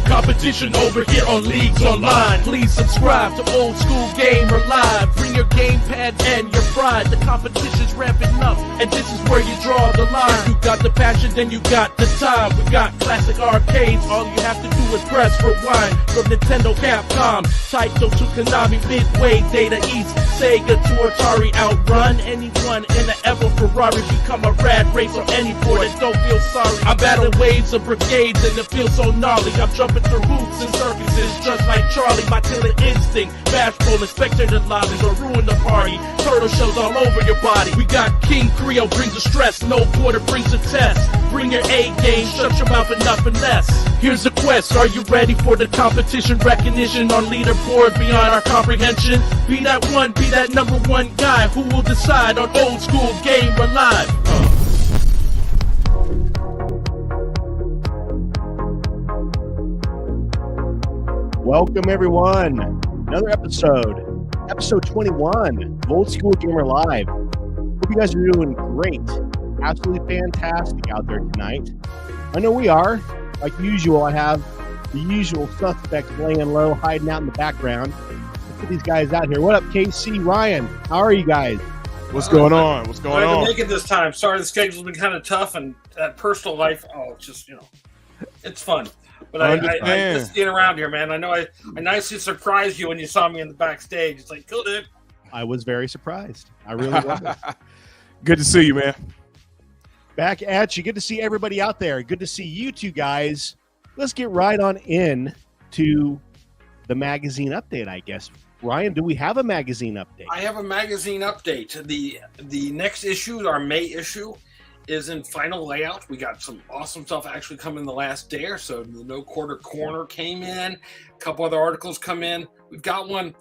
Competition over here on Leagues Online. Please subscribe to Old School Gamer Live. Bring your gamepad and your pride. The competition's ramping up, and this is where you draw the line. If you got the passion, then you got the time. We got classic arcades. All you have to do is press rewind. From Nintendo, Capcom, Taito to Konami, Midway, Data East, Sega to Atari. Outrun anyone in an Evo Ferrari. Become a rad race on any board and don't feel sorry. I'm battling waves of brigades and it feels so gnarly. I'm jumping through hoops and circuses just like Charlie. My killer instinct, bashful and spectator lobbies will ruin the party. Turtle shells all over your body. We got King Creole brings the stress, no quarter brings the test. Bring your A game, shut your mouth and nothing less. Here's the quest, are you ready for the competition? Recognition on leaderboard beyond our comprehension. Be that one, be that number one guy who will decide on Old School Gamer Live. Welcome everyone, another episode 21 of Old School Gamer Live. Hope you guys are doing great, absolutely fantastic out there tonight. I know we are. Like usual, I have the usual suspects laying low, hiding out in the background. Let's get these guys out here. What up, KC, Ryan? How are you guys? What's going on? What's going on? I didn't make it this time. Sorry, the schedule's been kind of tough, and that personal life, it's just, it's fun. But I just getting around here, man. I know I nicely surprised you when you saw me in the backstage. It's like, cool, dude. I was very surprised. I really was. Good to see you, man. Back at you. Good to see everybody out there. Good to see you two guys. Let's get right on in to the magazine update, I guess. Ryan, do we have a magazine update? I have a magazine update. The next issue, our May issue, is in final layout. We got some awesome stuff actually coming the last day or so. The No Quarter Corner came in. A couple other articles come in. We've got one.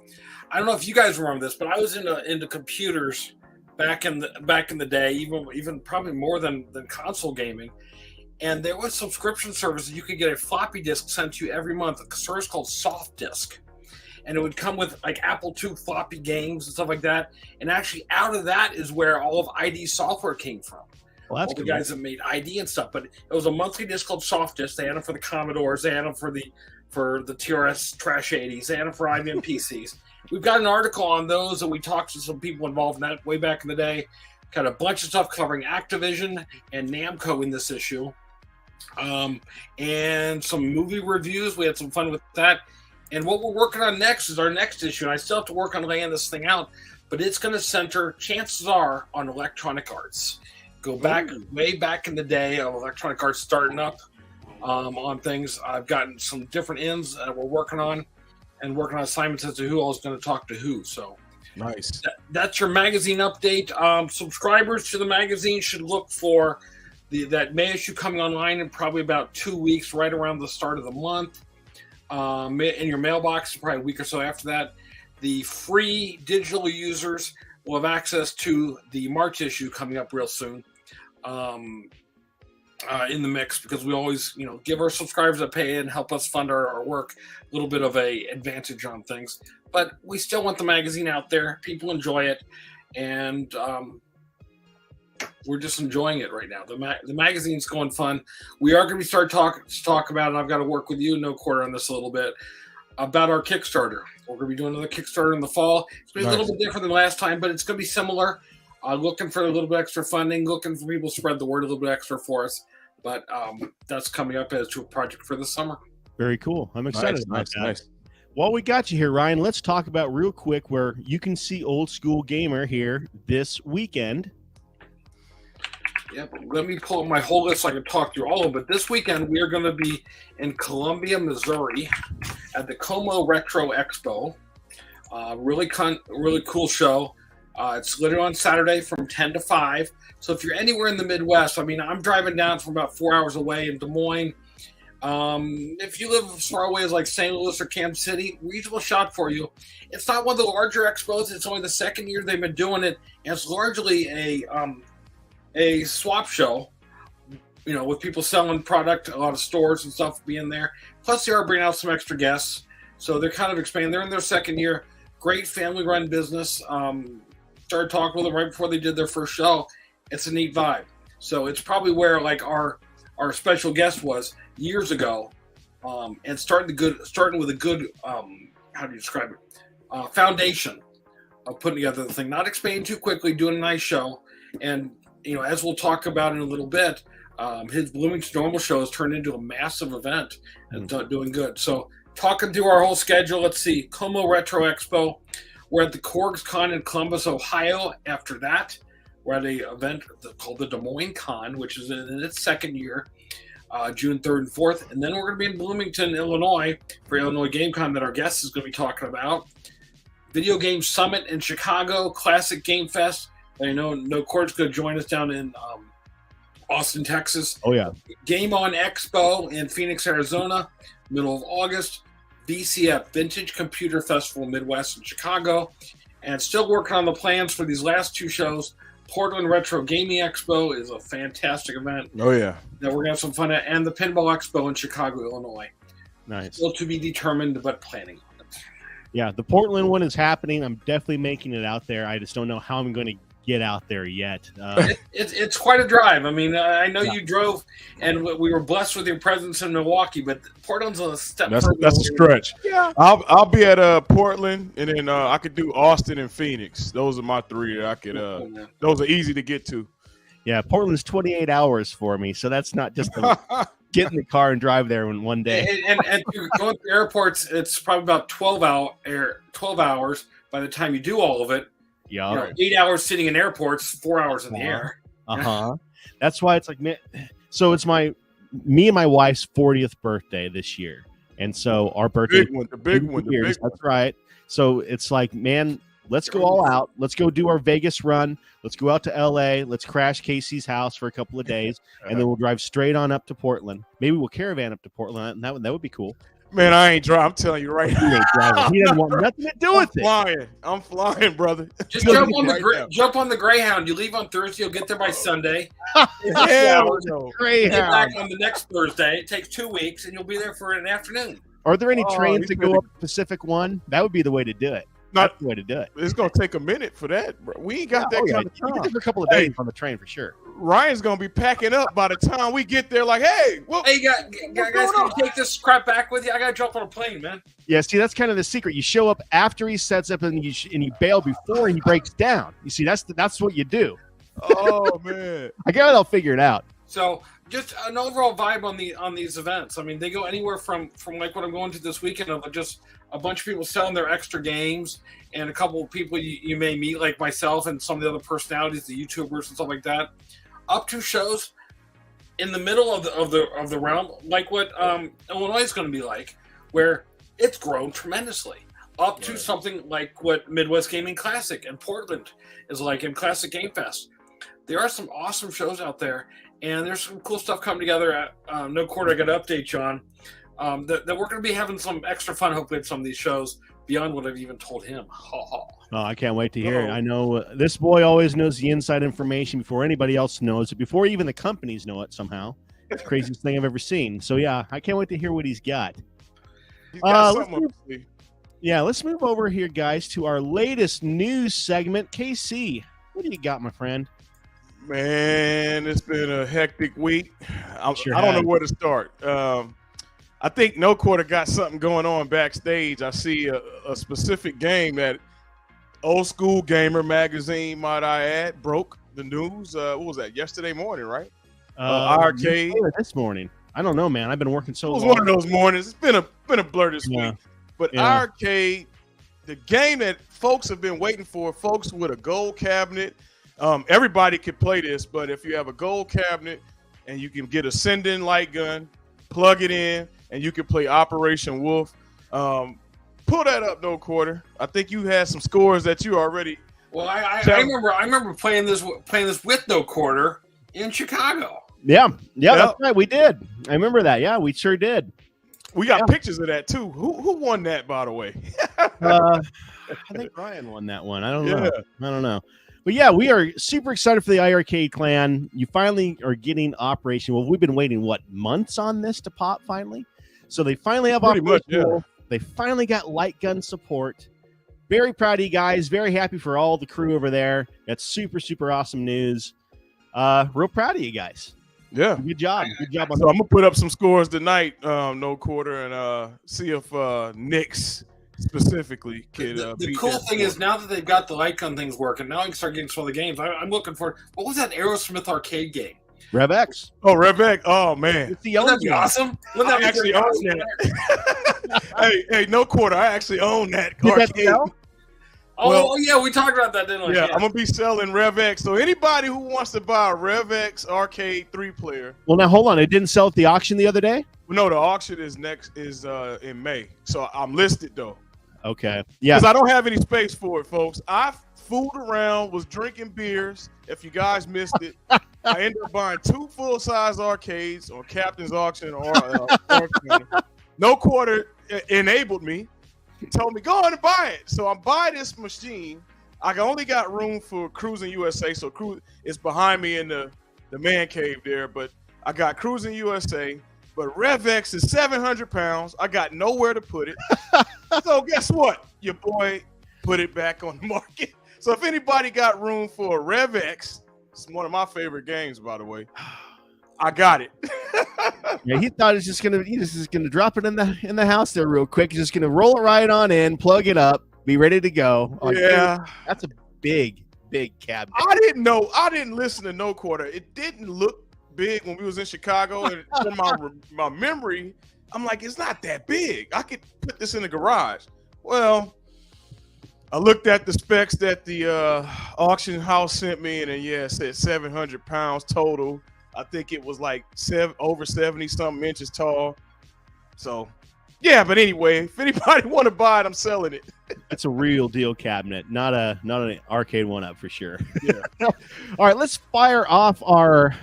I don't know if you guys remember this, but I was into computers back in the day, even probably more than console gaming. And there was subscription service that you could get a floppy disk sent to you every month, a service called Soft Disk. And it would come with like Apple II floppy games and stuff like that. And actually out of that is where all of ID Software came from. Well, that's all the cool. guys that made ID and stuff. But it was a monthly disc called Soft Disk. They had them for the Commodores. They had them for the TRS Trash 80s. They had them for IBM PCs. We've got an article on those, and we talked to some people involved in that way back in the day. Got a bunch of stuff covering Activision and Namco in this issue. and some movie reviews. We had some fun with that. And what we're working on next is our next issue. And I still have to work on laying this thing out, but it's going to center, chances are, on electronic arts. Go back, way back in the day of electronic arts starting up on things. I've gotten some different ends that we're working on and working on assignments as to who else is going to talk to who. So Nice. that's your magazine update. Subscribers to the magazine should look for that May issue coming online in probably about 2 weeks, right around the start of the month. In your mailbox, probably a week or so after that. The free digital users will have access to the March issue coming up real soon in the mix, because we always, give our subscribers that pay and help us fund our work a little bit of a advantage on things. But we still want the magazine out there. People enjoy it, and we're just enjoying it right now. The magazine's going fun. We are going to start talk about, and I've got to work with you, No Quarter, on this a little bit, about our Kickstarter. We're going to be doing another Kickstarter in the fall. It's going to be a little bit different than last time, but it's going to be similar. Looking for a little bit extra funding, looking for people to spread the word a little bit extra for us. But that's coming up as to a project for the summer. Very cool. I'm excited about that. Nice. While we got you here, Ryan, let's talk about real quick where you can see Old School Gamer here this weekend. Yep. Let me pull up my whole list so I can talk through all of it. This weekend, we are going to be in Columbia, Missouri at the Como Retro Expo. Really cool show. It's literally on Saturday from 10 to 5. So if you're anywhere in the Midwest, I'm driving down from about 4 hours away in Des Moines. If you live as far away as like St. Louis or Kansas City, reasonable shot for you. It's not one of the larger expos. It's only the second year they've been doing it. And it's largely a swap show, with people selling product, a lot of stores and stuff being there. Plus, they are bringing out some extra guests. So they're kind of expanding. They're in their second year. Great family-run business. Started talking with them right before they did their first show. It's a neat vibe. So it's probably where like our special guest was years ago, and starting with a good how do you describe it? Foundation of putting together the thing. Not expanding too quickly, doing a nice show, and as we'll talk about in a little bit, his Bloomington Normal show has turned into a massive event and doing good. So talking through our whole schedule, let's see, Como Retro Expo. We're at the Corgs Con in Columbus, Ohio. After that, we're at an event called the Des Moines Con, which is in its second year, June 3rd and 4th. And then we're going to be in Bloomington, Illinois for Illinois Game Con that our guest is going to be talking about. Video Game Summit in Chicago, Classic Game Fest. I know No Quarter's going to join us down in Austin, Texas. Oh, yeah. Game On Expo in Phoenix, Arizona, middle of August. VCF, Vintage Computer Festival Midwest in Chicago. And still working on the plans for these last two shows. Portland Retro Gaming Expo is a fantastic event. Oh, yeah. That we're going to have some fun at. And the Pinball Expo in Chicago, Illinois. Nice. Still to be determined, but planning on it. Yeah, the Portland one is happening. I'm definitely making it out there. I just don't know how I'm going to get out there yet. It's quite a drive. I know you drove, and we were blessed with your presence in Milwaukee, but Portland's a step. That's a stretch. Yeah, I'll be at Portland, and then I could do Austin and Phoenix. Those are my three that I could. Those are easy to get to. Yeah, Portland's 28 hours for me, so that's not just get in the car and drive there in one day. And going to airports, it's probably about 12 hours by the time you do all of it. Yeah, 8 hours sitting in airports, 4 hours in the air. That's why it's like, so it's me and my wife's 40th birthday this year, and so our birthday, the big one. That's right. So it's like, man, let's go all out. Let's go do our Vegas run. Let's go out to LA. Let's crash Casey's house for a couple of days, and then we'll drive straight on up to Portland. Maybe we'll caravan up to Portland, and that would be cool. Man, I ain't driving. I'm telling you right now. He doesn't want nothing to do with it. I'm flying, brother. Just jump on the Greyhound. You leave on Thursday. You'll get there by Sunday. Greyhound. Get back on the next Thursday. It takes 2 weeks, and you'll be there for an afternoon. Are there any trains that go up Pacific One? That would be the way to do it. That's the way to do it. It's going to take a minute for that, bro. We ain't got that kind of time. You can take a couple of days on the train for sure. Ryan's going to be packing up by the time we get there like, hey, guys, can you take this crap back with you? I got to jump on a plane, man. Yeah, see, that's kind of the secret. You show up after he sets up and you bail before he breaks down. You see, that's what you do. Oh, man. I got it all figured out. So just an overall vibe on these events. I mean, they go anywhere from like what I'm going to this weekend of just a bunch of people selling their extra games, and a couple of people you may meet like myself and some of the other personalities, the YouTubers and stuff like that, up to shows in the middle of the realm, like what Illinois is going to be like, where it's grown tremendously, up to something like what Midwest Gaming Classic and Portland is like in Classic Game Fest. There are some awesome shows out there, and there's some cool stuff coming together at No Quarter. I got to update you on that we're going to be having some extra fun, hopefully, at some of these shows beyond what I've even told him. Oh, I can't wait to hear it. I know this boy always knows the inside information before anybody else knows it, before even the companies know it somehow. It's the craziest thing I've ever seen. So, yeah, I can't wait to hear what he's got. Let's move over here, guys, to our latest news segment. KC, what do you got, my friend? Man, it's been a hectic week. I don't know where to start. I think No Quarter got something going on backstage. I see a specific game that Old School Gamer magazine, might I add, broke the news. What was that? Yesterday morning, right? Arcade. This morning. I don't know, man. I've been working so long. It was one of those mornings. It's been a blur this week. But Arcade, the game that folks have been waiting for, folks with a gold cabinet. Everybody could play this, but if you have a gold cabinet and you can get a send-in light gun, plug it in, and you can play Operation Wolf. Pull that up, No Quarter. I think you had some scores that you already. Well, I remember playing this with No Quarter in Chicago. Yeah, that's right. We did. I remember that. Yeah, we sure did. We got pictures of that too. Who won that, by the way? I think Ryan won that one. I don't know. But yeah, we are super excited for the iArcade clan. You finally are getting Operation Wolf. We've been waiting, months on this to pop finally? So they finally have Operation Wolf. They finally got light gun support. Very proud of you guys. Very happy for all the crew over there. That's super, super awesome news. Real proud of you guys. Yeah. Good job. Good job. So I'm going to put up some scores tonight, No Quarter, and see if Knicks specifically could the cool thing is now that they've got the light gun things working, now I can start getting some of the games. I'm looking for, what was that Aerosmith arcade game? Rev X. Oh, Rev X. Oh, man. Wouldn't that be awesome? I actually own that. hey, No Quarter, I actually own that arcade. We talked about that, didn't we? Yeah, I'm going to be selling Rev X. So anybody who wants to buy a Rev X arcade 3-player. Well, now, hold on. It didn't sell at the auction the other day? No, the auction is in May. So I'm listed, though. Okay. Yeah. Because I don't have any space for it, folks. I fooled around, was drinking beers. If you guys missed it, I ended up buying 2 full-size arcades on Captain's Auction or No Quarter enabled me. He told me, go on and buy it. So I'm buying this machine. I only got room for Cruising USA, so it's behind me in the man cave there. But I got Cruising USA. But Rev X is 700 pounds. I got nowhere to put it. So guess what? Your boy put it back on the market. So if anybody got room for a Rev X, it's one of my favorite games, by the way. I got it. Yeah, he thought he's just gonna drop it in the house there real quick. He's just gonna roll it right on in, plug it up, be ready to go. That's a big cabinet. I didn't know. I didn't listen to No Quarter. It didn't look big when we was in Chicago, and from my memory, I'm like, it's not that big. I could put this in the garage. Well, I looked at the specs that the auction house sent me, and then it said 700 pounds total. I think it was like over 70 something inches tall. So, yeah. But anyway, if anybody want to buy it, I'm selling it. That's a real deal cabinet, not an arcade one up for sure. Yeah. All right, let's fire off our.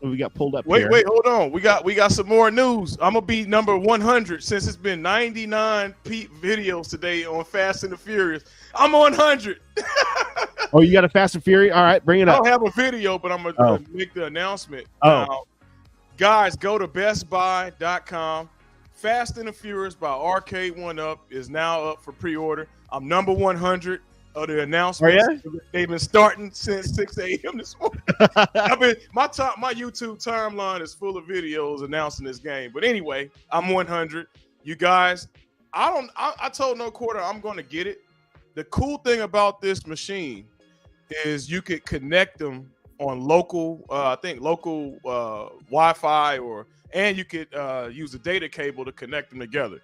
We got pulled up. Wait, hold on. We got some more news. I'm gonna be number 100 since it's been 99 videos today on Fast and the Furious. I'm 100. Oh, you got a Fast and Furious? All right, bring it up. I don't have a video, but I'm gonna make the announcement. Now, guys, go to bestbuy.com. Fast and the Furious by Arcade 1UP is now up for pre-order. I'm number 100. Of the announcements. They've been starting since 6 a.m. this morning. My YouTube timeline is full of videos announcing this game. But anyway, I'm 100. You guys, I told No Quarter I'm going to get it. The cool thing about this machine is you could connect them local, I think local Wi-Fi, and you could use a data cable to connect them together.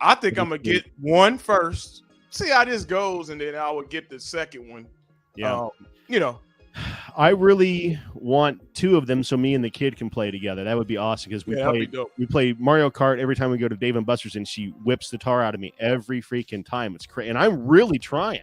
I think I'm gonna get one first, see how this goes, and then I would get the second one. Yeah. I really want two of them so me and the kid can play together. That would be awesome because we play Mario Kart every time we go to Dave and Buster's, and she whips the tar out of me every freaking time. It's crazy, and I'm really trying,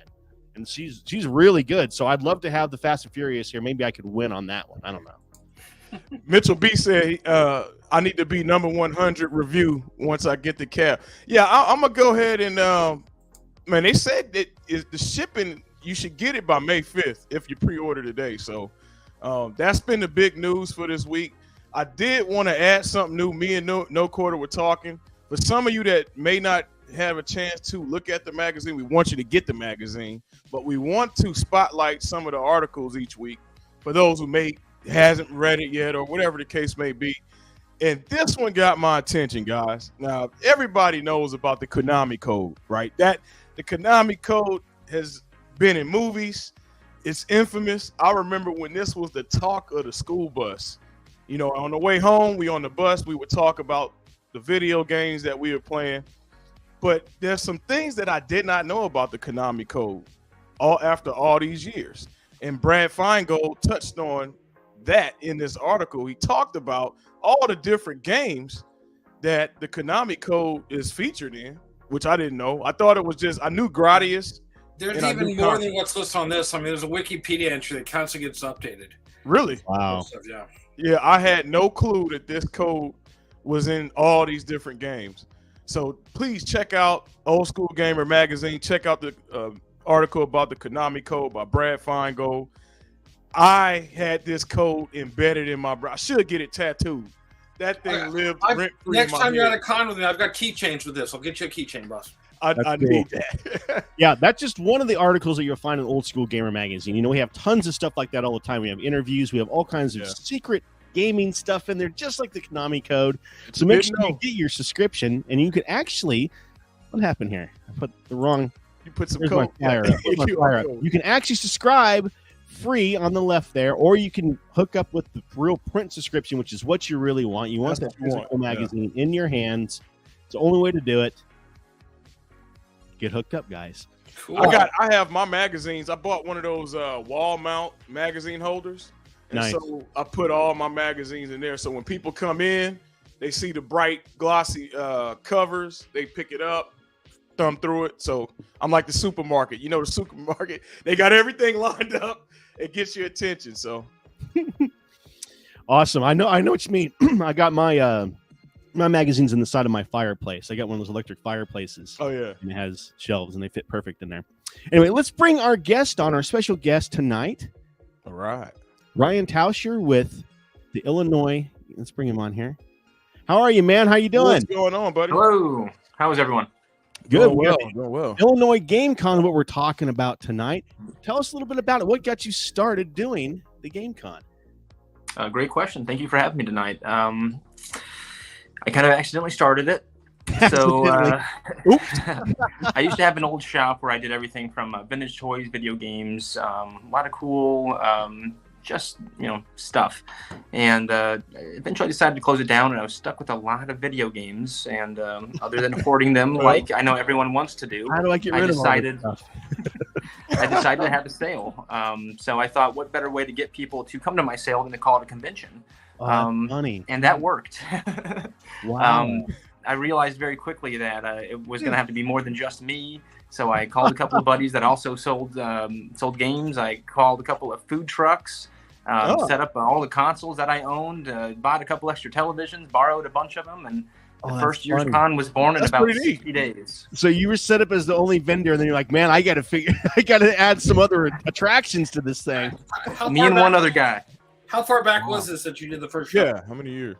and she's really good. So I'd love to have the Fast and Furious here. Maybe I could win on that one. I don't know. Mitchell B said, I need to be number 100 review once I get the cab. Yeah, I'm gonna go ahead and man, they said that is the shipping. You should get it by May 5th if you pre-order today. So that's been the big news for this week. I did want to add something new. Me and No Quarter were talking. For some of you that may not have a chance to look at the magazine, we want you to get the magazine, but we want to spotlight some of the articles each week for those who hasn't read it yet or whatever the case may be. And this one got my attention, guys. Now, everybody knows about the Konami Code, right? That the Konami Code has been in movies. It's infamous. I remember when this was the talk of the school bus. You know, on the way home, we on the bus, we would talk about the video games that we were playing. But there's some things that I did not know about the Konami Code after all these years. And Brad Feingold touched on that in this article. He talked about all the different games that the Konami Code is featured in, which I didn't know. I thought it was just, I knew Gradius. There's even more than what's listed on this. I mean, there's a Wikipedia entry that constantly gets updated. Really? Wow. Stuff, yeah. Yeah, I had no clue that this code was in all these different games. So please check out Old School Gamer magazine. Check out the article about the Konami Code by Brad Feingold. I had this code embedded in my brain. I should get it tattooed. That thing lived rent-free. Next in my time you're head. at a con with me, I've got keychains with this. I'll get you a keychain, boss. I Cool. need that. Yeah, that's just one of the articles that you'll find in Old School Gamer magazine. You know, we have tons of stuff like that all the time. We have interviews. We have all kinds of secret gaming stuff in there, just like the Konami Code. So make sure you get your subscription, and you can actually. What happened here? I put the wrong. You put some There's code. my flyer up. There's my flyer up. You can actually subscribe free on the left there, or you can hook up with the real print subscription, which is what you really want. You want that physical magazine in your hands. It's the only way to do it. Get hooked up, guys. Cool. I have my magazines. I bought one of those wall mount magazine holders. And so I put all my magazines in there. So when people come in, they see the bright, glossy covers. They pick it up, thumb through it. So I'm like the supermarket. You know, the supermarket, they got everything lined up. It gets your attention. So awesome. I know what you mean. I got my my magazine's in the side of my fireplace. I got one of those electric fireplaces. Oh, yeah. And it has shelves, and they fit perfect in there. Anyway, let's bring our guest on, our special guest tonight. All right. Ryan Tauscher with the Illinois. Let's bring him on here. How are you, man? How you doing? What's going on, buddy? Hello. How is everyone? Good. Doing well. Illinois Game Con, what we're talking about tonight. Tell us a little bit about it. What got you started doing the Game Con? Great question. Thank you for having me tonight. I kind of accidentally started it. So I used to have an old shop where I did everything from vintage toys, video games, a lot of cool, stuff. And eventually I decided to close it down, and I was stuck with a lot of video games. And other than hoarding them, like I know everyone wants to do, how do I get rid of all this stuff? I decided to have a sale. So I thought, what better way to get people to come to my sale than to call it a convention? Funny. And that worked. Wow. I realized very quickly that it was going to have to be more than just me. So I called a couple of buddies that also sold games. I called a couple of food trucks, set up all the consoles that I owned, bought a couple extra televisions, borrowed a bunch of them, and the first year's con was born in about 60 days. So you were set up as the only vendor, and then you're like, man, I got to add some other attractions to this thing. Me and one other guy. How far back was this that you did the first show? Yeah, how many years?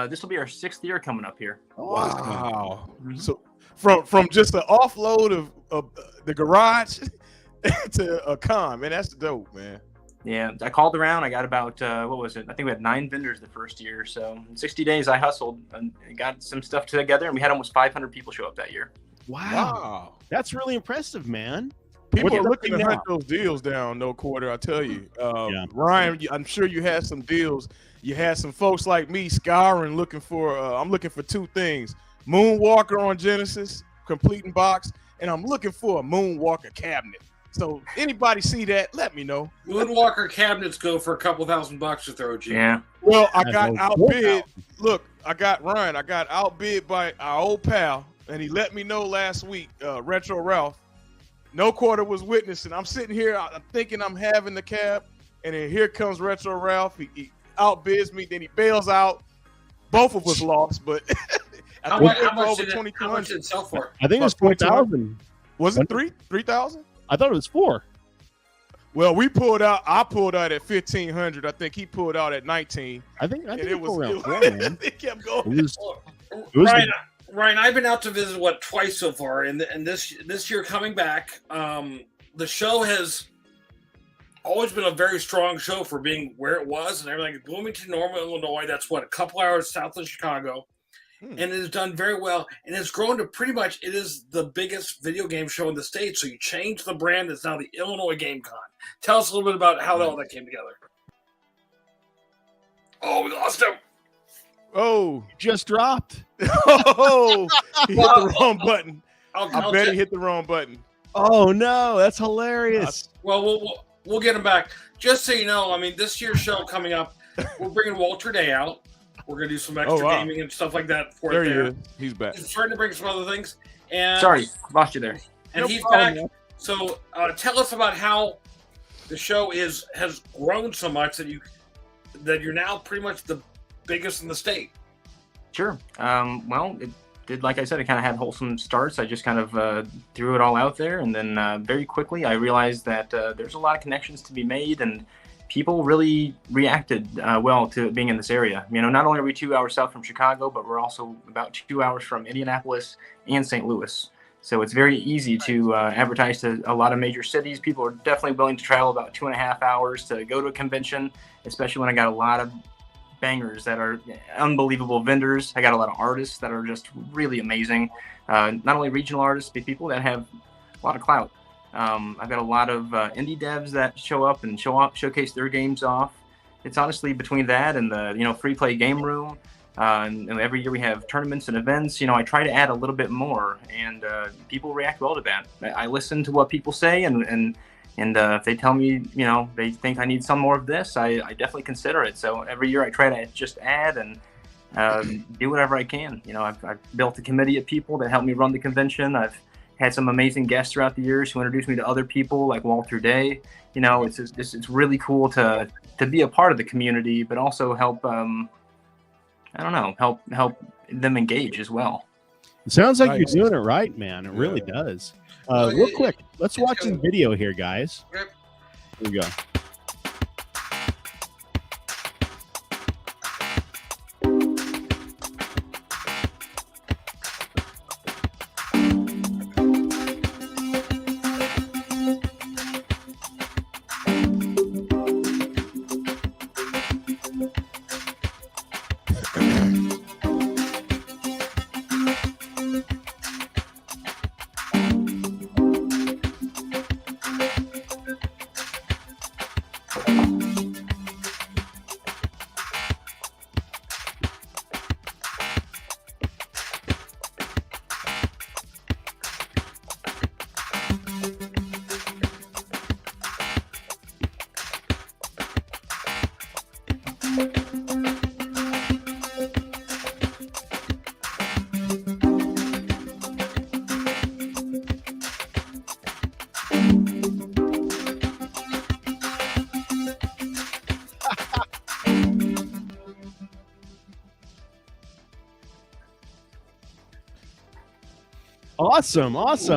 This will be our 6th year coming up here. Wow. So from just the offload of the garage to a con, man, that's dope, man. Yeah, I called around. I got about, what was it? I think we had 9 vendors the first year. So in 60 days, I hustled and got some stuff together, and we had almost 500 people show up that year. Wow. That's really impressive, man. People What's are the looking thing to now? hunt those deals down, no quarter. I tell you, Yeah. Ryan, I'm sure you had some deals. You had some folks like me scouring, looking for. I'm looking for two things: Moonwalker on Genesis, completing box, and I'm looking for a Moonwalker cabinet. So anybody see that? Let me know. Moonwalker cabinets go for a couple $1,000 to throw, G. Yeah. Well, I That's got old. outbid. Look, I got outbid by our old pal, and he let me know last week. Retro Ralph. No quarter was witnessing. I'm sitting here, I'm thinking I'm having the cab, and then here comes Retro Ralph. He outbids me, then he bails out. Both of us lost, but How I much, think how we're much over did it 2,200. sell for? I think it was About 4,000. Was it 3,000? I thought it was 4. Well, we pulled out. I pulled out at 1,500. I think he pulled out at 19. I think And it was around 4, it, man. it kept It going. was, it was Ryan, I've been out to visit twice so far, and this year coming back, the show has always been a very strong show for being where it was and everything. Bloomington, Normal, Illinois. That's what, a couple hours south of Chicago. And it has done very well, and it's grown to pretty much, it is the biggest video game show in the state. So you changed the brand. It's now the Illinois Game Con. Tell us a little bit about how all that came together. Oh, we lost him. Oh, just dropped. oh, he hit the wrong button. I bet he hit the wrong button. Oh no, that's hilarious. Well, we'll get him back. Just so you know, I mean, this year's show coming up, we're bringing Walter Day out. We're going to do some extra gaming and stuff like that for there it there. He is. He's back. He's starting to bring some other things. And Sorry, lost you there. And No he's problem, back. man. So tell us about how the show has grown so much that you're now pretty much the biggest in the state. Sure. Well, it did, like I said, it kind of had wholesome starts. I just kind of threw it all out there, and then very quickly I realized that there's a lot of connections to be made, and people really reacted well to it being in this area. You know, not only are we 2 hours south from Chicago, but we're also about 2 hours from Indianapolis and St. Louis. So it's very easy to advertise to a lot of major cities. People are definitely willing to travel about 2.5 hours to go to a convention, especially when I got a lot of bangers that are unbelievable vendors. I got a lot of artists that are just really amazing. Not only regional artists, but people that have a lot of clout. I've got a lot of indie devs that show up and showcase their games off. It's honestly between that and the free play game room. And every year we have tournaments and events. I try to add a little bit more, and people react well to that. I listen to what people say, and if they tell me they think I need some more of this, I definitely consider it. So every year I try to just add and do whatever I can. I've built a committee of people that help me run the convention. I've had some amazing guests throughout the years who introduced me to other people like Walter Day. It's really cool to be a part of the community, but also help help them engage as well. It sounds like Nice. you're doing it right, man. It really does. Real quick, let's watch this video here, guys. Yep. Here we go. Awesome.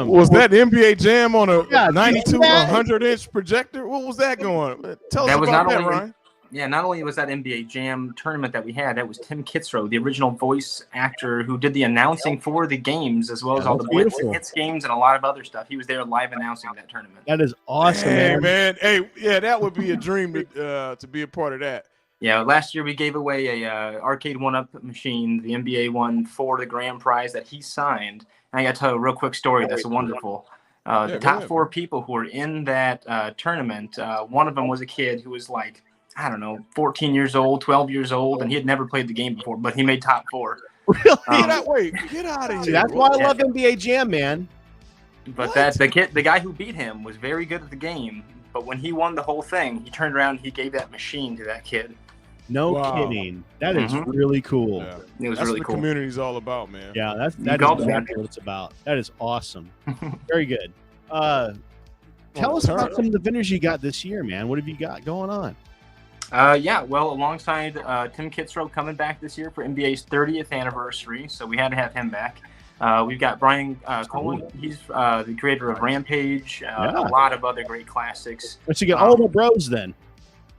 Was that NBA Jam on a Yeah, 92 that- 100-inch projector? What was that going? Tell us That was about not that, only Ryan. not only was that NBA Jam tournament that we had, that was Tim Kitzrow, the original voice actor who did the announcing for the games, as well as all the That's Blitz beautiful. and Hits games and a lot of other stuff. He was there live announcing that tournament. That is awesome, Hey, man. Hey, yeah, that would be a dream to be a part of that. Yeah, last year we gave away a arcade one-up machine, the NBA one, for the grand prize that he signed. And I got to tell a real quick story that's wonderful. The top 4 people who were in that tournament, one of them was a kid who was like, I don't know, 14 years old, 12 years old, and he had never played the game before, but he made top 4. Really? Get out of here. That's why I love NBA Jam, man. But that's the guy who beat him was very good at the game. But when he won the whole thing, he turned around and he gave that machine to that kid. No kidding. That is really cool. Yeah. It was That's really what cool. the community's all about, man. Yeah, that is exactly what it's about. That is awesome. Very good. Tell us about some of the vendors you got this year, man. What have you got going on? Well, alongside Tim Kitzrow coming back this year for NBA's 30th anniversary, so we had to have him back. We've got Brian Cohen. He's the creator of Rampage, a lot of other great classics. So you got all of our bros then.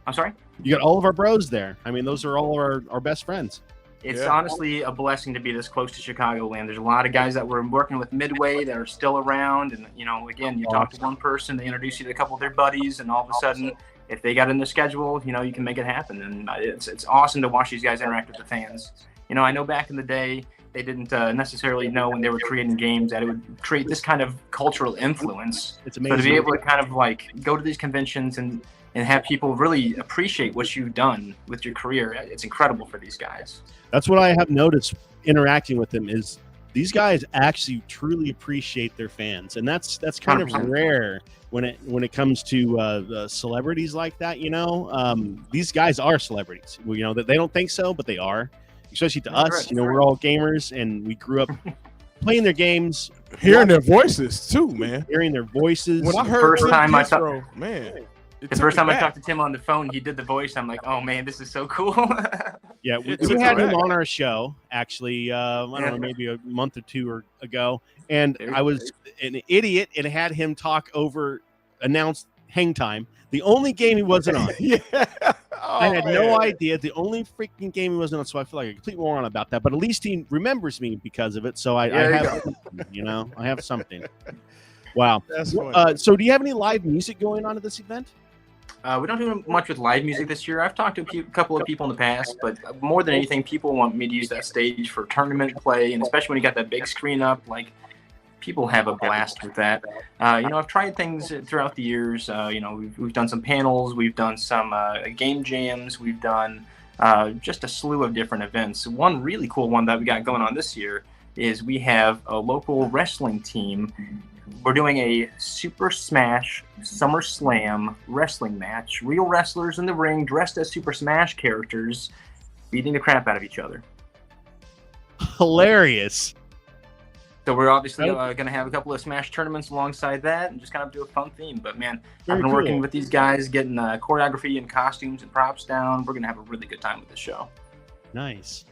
I'm sorry? You got all of our bros there. I mean, those are all our best friends. It's honestly a blessing to be this close to Chicagoland. There's a lot of guys that were working with Midway that are still around. And, again, you talk to one person, they introduce you to a couple of their buddies, and all of a sudden, if they got in the schedule, you can make it happen. And it's awesome to watch these guys interact with the fans. I know back in the day, they didn't necessarily know when they were creating games that it would create this kind of cultural influence. It's amazing. So to be able to kind of like go to these conventions and have people really appreciate what you've done with your career, it's incredible for these guys. That's what I have noticed interacting with them is these guys actually truly appreciate their fans, and that's kind of 100%. rare when it comes to celebrities like that. These guys are celebrities. That they don't think so, but they are. Especially to us, we're all gamers, and we grew up playing their games, hearing their voices too, man. Hearing their voices. When I heard first time I talked to Tim on the phone, he did the voice. I'm like, oh man, this is so cool. Yeah, we had him on our show actually. I don't know, maybe a month or two ago, and I was an idiot and had him announce Hang Time. The only game he wasn't on. I had no idea. The only freaking game he wasn't on, so I feel like a complete moron about that. But at least he remembers me because of it. So I have something, I have something. Wow. That's funny. So do you have any live music going on at this event? We don't do much with live music this year. I've talked to a couple of people in the past, but more than anything, people want me to use that stage for tournament play, and especially when you got that big screen up, like people have a blast with that. I've tried things throughout the years. We've done some panels, we've done some game jams, we've done just a slew of different events. One really cool one that we got going on this year is we have a local wrestling team. We're doing a Super Smash SummerSlam wrestling match. Real wrestlers in the ring dressed as Super Smash characters beating the crap out of each other. Hilarious. So we're obviously going to have a couple of Smash tournaments alongside that and just kind of do a fun theme. But, man, I've been working with these guys, getting choreography and costumes and props down. We're going to have a really good time with this show. Nice.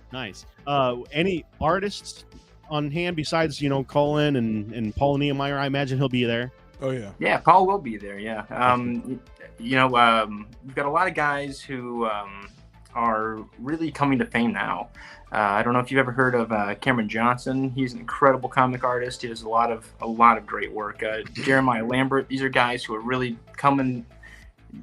Any artists on hand besides, Colin and Paul Niemeyer? I imagine he'll be there. Oh, yeah. Yeah, Paul will be there, yeah. We've got a lot of guys who are really coming to fame now. I don't know if you've ever heard of Cameron Johnson. He's an incredible comic artist. He does a lot of great work. Jeremiah Lambert. These are guys who are really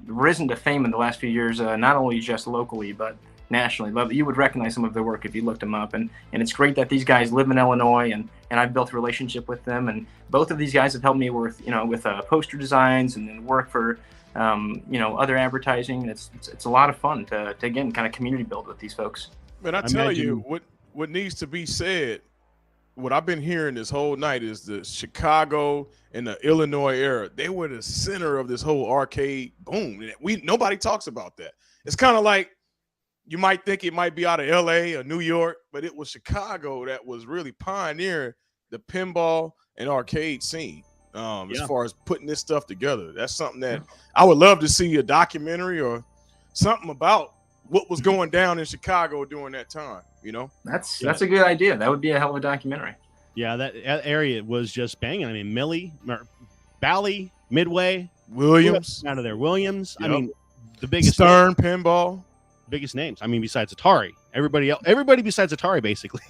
risen to fame in the last few years, not only just locally, but nationally. But you would recognize some of their work if you looked them up. And it's great that these guys live in Illinois, and I've built a relationship with them. And both of these guys have helped me with poster designs and work for other advertising. It's a lot of fun to again kind of community build with these folks. Man, I tell you, what needs to be said, what I've been hearing this whole night is the Chicago and the Illinois era. They were the center of this whole arcade boom. Nobody talks about that. It's kind of like you might think it might be out of LA or New York, but it was Chicago that was really pioneering the pinball and arcade scene. As far as putting this stuff together. That's something that I would love to see a documentary or something about what was going down in Chicago during that time, That's a good idea. That would be a hell of a documentary. Yeah, that area was just banging. I mean, Bally, Midway, Williams out of there. Williams. Yep. I mean, the biggest Stern pinball, biggest names. I mean, besides Atari, everybody besides Atari, basically.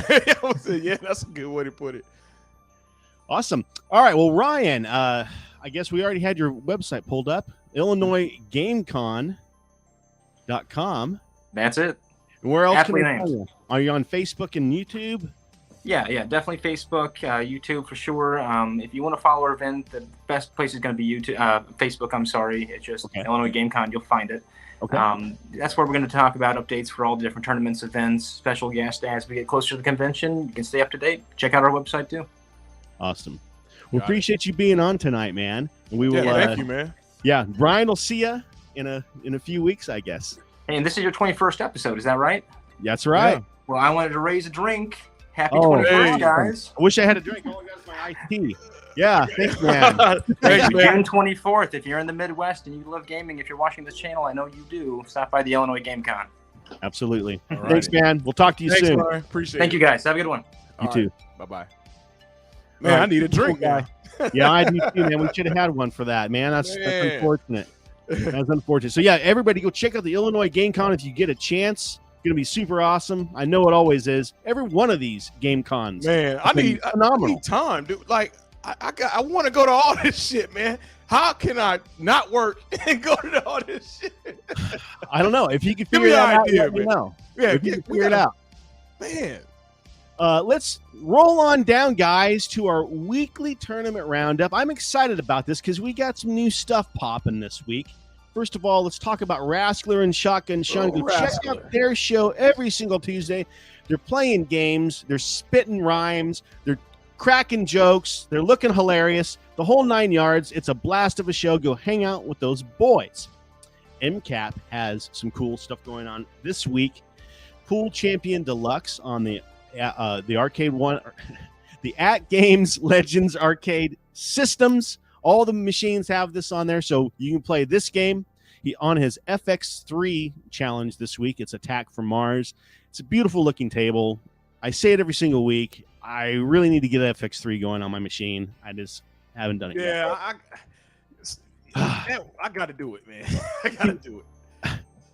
Yeah, that's a good way to put it. Awesome. All right. Well, Ryan, I guess we already had your website pulled up. IllinoisGameCon.com. That's it. And where else Aptly can we find you? Are you on Facebook and YouTube? Yeah, definitely Facebook, YouTube for sure. If you want to follow our event, the best place is going to be YouTube, Facebook. I'm sorry, it's just Illinois GameCon. You'll find it. Okay. That's where we're going to talk about updates for all the different tournaments, events, special guests as we get closer to the convention. You can stay up to date. Check out our website too. Awesome. We appreciate you being on tonight, man. And we will. Thank you, man. Yeah, Brian will see you in a few weeks, I guess. Hey, and this is your 21st episode. Is that right? That's right. Yeah. Well, I wanted to raise a drink. Happy 21st, guys. I wish I had a drink. All I got is my iced tea. Yeah, thanks, man. Thanks, man. June 24th. If you're in the Midwest and you love gaming, if you're watching this channel, I know you do. Stop by the Illinois GameCon. Absolutely. All Thanks, man. We'll talk to you soon. Ryan. Appreciate it. Thank you, guys. Have a good one. You too. Bye-bye. Man, I need a drink now. Yeah, I do too, man. We should have had one for that, man. That's unfortunate. That's unfortunate. So, yeah, everybody go check out the Illinois GameCon if you get a chance. It's going to be super awesome. I know it always is. Every one of these game cons. Man, I need time, dude. Like, I want to go to all this shit, man. How can I not work and go to all this shit? I don't know. If you can figure it out, let me know. Yeah, if you can figure it out. Man. Let's roll on down, guys, to our weekly tournament roundup. I'm excited about this because we got some new stuff popping this week. First of all, let's talk about Raskler and Shotgun Shun. Go check out their show every single Tuesday. They're playing games. They're spitting rhymes. They're cracking jokes. They're looking hilarious. The whole 9 yards. It's a blast of a show. Go hang out with those boys. MCAP has some cool stuff going on this week. Pool Champion Deluxe on the arcade one, the At Games Legends arcade systems. All the machines have this on there, so you can play this game. On his FX3 challenge this week, it's Attack from Mars. It's a beautiful looking table. I say it every single week. I really need to get FX3 going on my machine. I just haven't done it yet. Yeah, I got to do it, man. I got to do it.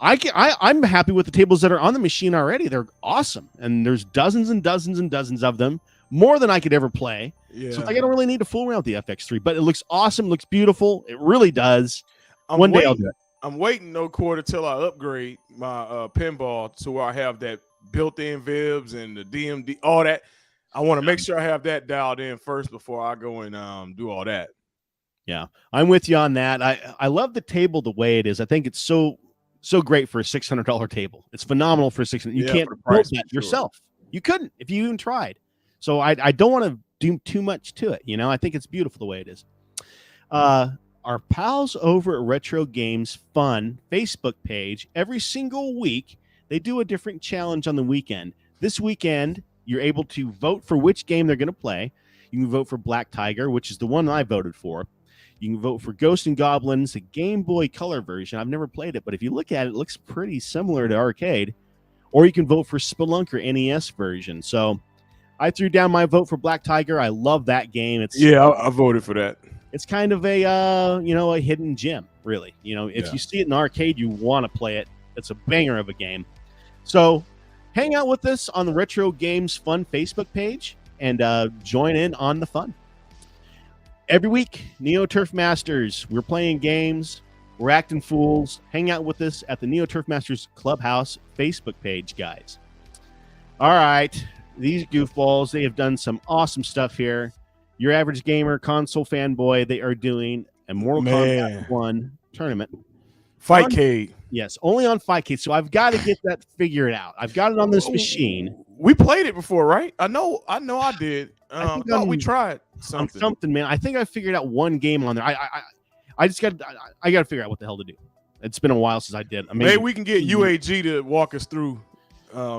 I'm happy with the tables that are on the machine already. They're awesome, and there's dozens and dozens and dozens of them, more than I could ever play. Yeah. So I don't really need to fool around with the FX3, but it looks awesome, looks beautiful. It really does. One day I'll do it. I'm waiting no quarter till I upgrade my pinball to where I have that built-in VIBs and the DMD, all that. I want to make sure I have that dialed in first before I go and do all that. Yeah, I'm with you on that. I love the table the way it is. I think it's so great for a $600 table. It's phenomenal for $600. You can't build that yourself. You couldn't if you even tried. So I don't want to do too much to it. You know, I think it's beautiful the way it is. Our pals over at Retro Games Fun Facebook page, every single week, they do a different challenge on the weekend. This weekend, you're able to vote for which game they're going to play. You can vote for Black Tiger, which is the one I voted for. You can vote for Ghosts and Goblins, the Game Boy Color version. I've never played it, but if you look at it, it looks pretty similar to arcade. Or you can vote for Spelunker NES version. So I threw down my vote for Black Tiger. I love that game. I voted for that. It's kind of a hidden gem, really. If you see it in arcade, you want to play it. It's a banger of a game. So hang out with us on the Retro Games Fun Facebook page and join in on the fun. Every week, Neo Turf Masters, we're playing games, we're acting fools. Hang out with us at the Neo Turf Masters Clubhouse Facebook page, guys. All right, these goofballs, they have done some awesome stuff here. Your Average Gamer, Console Fanboy, they are doing a Mortal Kombat 1 tournament. Fightcade. Yes, only on Fightcade. So I've got to get that figured out. I've got it on this machine. We played it before, right? I know I did. I thought we tried something, man. I think I figured out one game on there. I got to figure out what the hell to do. It's been a while since I did. Maybe we can get UAG to walk us through.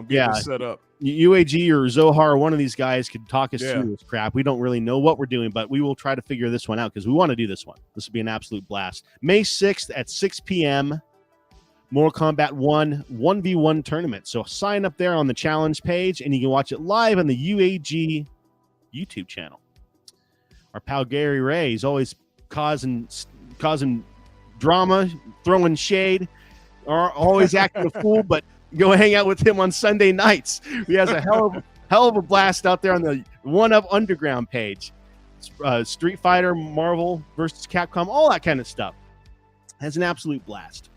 Get us set up. UAG or Zohar, one of these guys could talk us through this crap. We don't really know what we're doing, but we will try to figure this one out because we want to do this one. This will be an absolute blast. May 6th at 6 p.m. Mortal Kombat 1 1v1 tournament. So sign up there on the challenge page, and you can watch it live on the UAG YouTube channel. Our pal Gary Ray is always causing drama, throwing shade, or always acting a fool, but go hang out with him on Sunday nights. He has a hell of a blast out there on the One Up Underground page. Street Fighter, Marvel versus Capcom, all that kind of stuff. Has an absolute blast.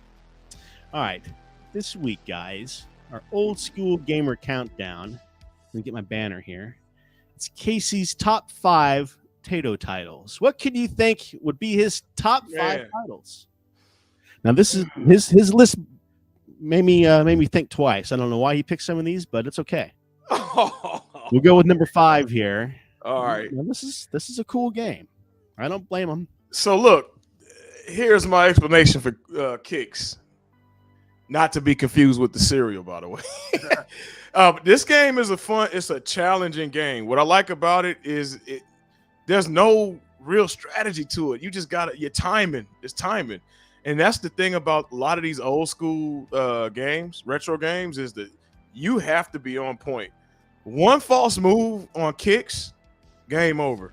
All right, this week, guys, our old school gamer countdown. Let me get my banner here. It's Casey's top 5 Tato titles. What can you think would be his top 5 titles? Now, this is his list. Made me think twice. I don't know why he picked some of these, but it's okay. We'll go with number 5 here. All right. Now, this is a cool game. I don't blame him. So look, here's my explanation for kicks. Not to be confused with the cereal, by the way. This game is it's a challenging game. What I like about it is there's no real strategy to it. You just your timing. It's timing. And that's the thing about a lot of these old school games, retro games, is that you have to be on point. One false move on kicks, game over.